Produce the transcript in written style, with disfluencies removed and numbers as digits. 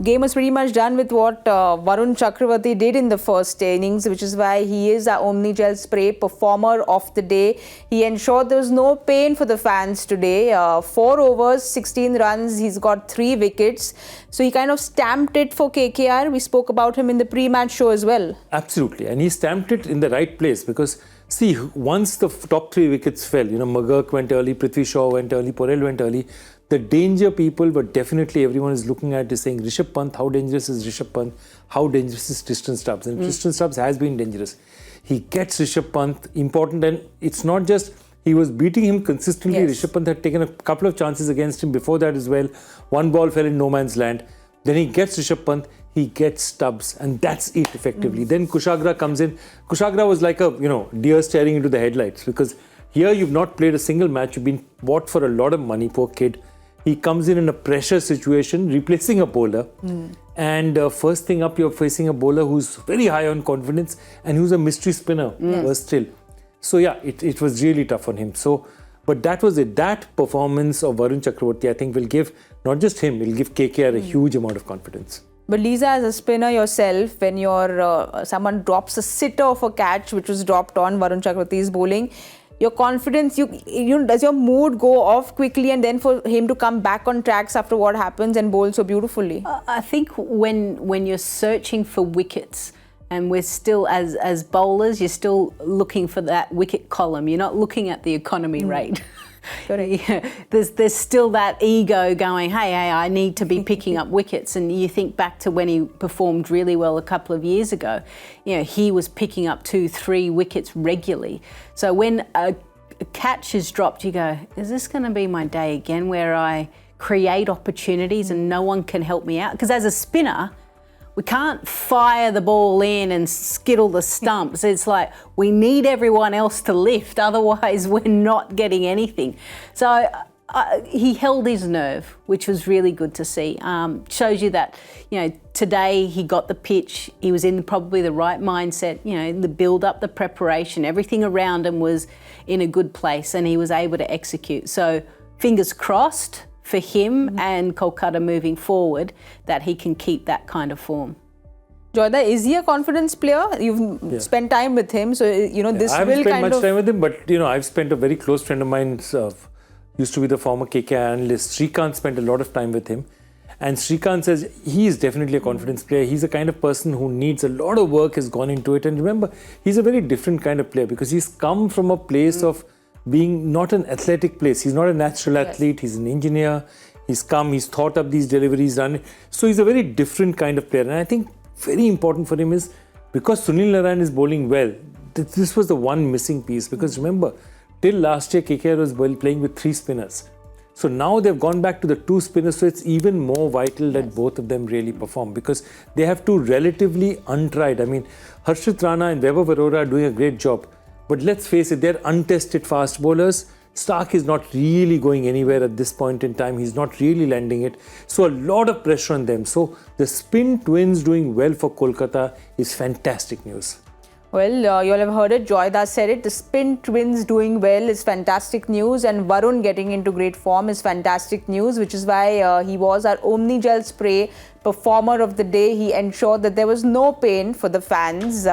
game was pretty much done with what Varun Chakravarthy did in the first innings, which is why he is our Omnigel Spray Performer of the day. He ensured there was no pain for the fans today. 4 overs, 16 runs. He's got 3 wickets. So he kind of stamped it for KKR. We spoke about him in the pre-match show as well. Absolutely. And he stamped it in the right place because, see, once the top 3 wickets fell, McGurk went early, Prithvi Shaw went early, Porel went early. The danger people, but definitely everyone is looking at is saying, Rishabh Pant, how dangerous is Rishabh Pant? How dangerous is Tristan Stubbs? And Tristan Stubbs has been dangerous. He gets Rishabh Pant important, and it's not just he was beating him consistently. Yes. Rishabh Pant had taken a couple of chances against him before that as well. One ball fell in no man's land. Then he gets Rishabh Pant, he gets Stubbs, and that's it effectively. Then Kushagra comes in. Kushagra was like a deer staring into the headlights, because here you've not played a single match. You've been bought for a lot of money, poor kid. He comes in a pressure situation, replacing a bowler. And first thing up, you're facing a bowler who's very high on confidence and who's a mystery spinner still. So yeah, it was really tough on him. So, but that was it. That performance of Varun Chakravarthy, I think, will give not just him, will give KKR a huge amount of confidence. But Lisa, as a spinner yourself, when someone drops a sitter of a catch which was dropped on Varun Chakravarthy's bowling, your confidence, does your mood go off quickly, and then for him to come back on tracks after what happens and bowl so beautifully? I think when you're searching for wickets, and we're still, as bowlers, you're still looking for that wicket column. You're not looking at the economy rate. Yeah, there's still that ego going, hey, I need to be picking up wickets. And you think back to when he performed really well a couple of years ago, he was picking up 2-3 wickets regularly. So when a catch is dropped, you go, is this going to be my day again where I create opportunities and no one can help me out? Because as a spinner, we can't fire the ball in and skittle the stumps. It's like we need everyone else to lift, otherwise we're not getting anything. So he held his nerve, which was really good to see. Shows you that, today he got the pitch, he was in probably the right mindset, the build-up, the preparation, everything around him was in a good place and he was able to execute. So fingers crossed for him and Kolkata moving forward, that he can keep that kind of form. Joyda, is he a confidence player? You've spent time with him, so this will kind of... I haven't spent much time with him, but I've spent a very close friend of mine, used to be the former KKR analyst, Srikanth, spent a lot of time with him. And Srikanth says he is definitely a confidence player. He's the kind of person who needs a lot of work has gone into it. And remember, he's a very different kind of player because he's come from a place of being not an athletic place. He's not a natural athlete. He's an engineer. He's thought up these deliveries, done it. So he's a very different kind of player. And I think very important for him is because Sunil Narine is bowling well, this was the one missing piece. Because remember, till last year, KKR was playing with 3 spinners. So now they've gone back to the 2 spinners. So it's even more vital that both of them really perform because they have 2 relatively untried. I mean, Harshit Rana and Vaibhav Arora are doing a great job. But let's face it, they're untested fast bowlers. Stark is not really going anywhere at this point in time. He's not really landing it. So a lot of pressure on them. So the spin twins doing well for Kolkata is fantastic news. Well, you'll have heard it. Joyda said it. The spin twins doing well is fantastic news, and Varun getting into great form is fantastic news, which is why he was our Omnigel Spray Performer of the day. He ensured that there was no pain for the fans.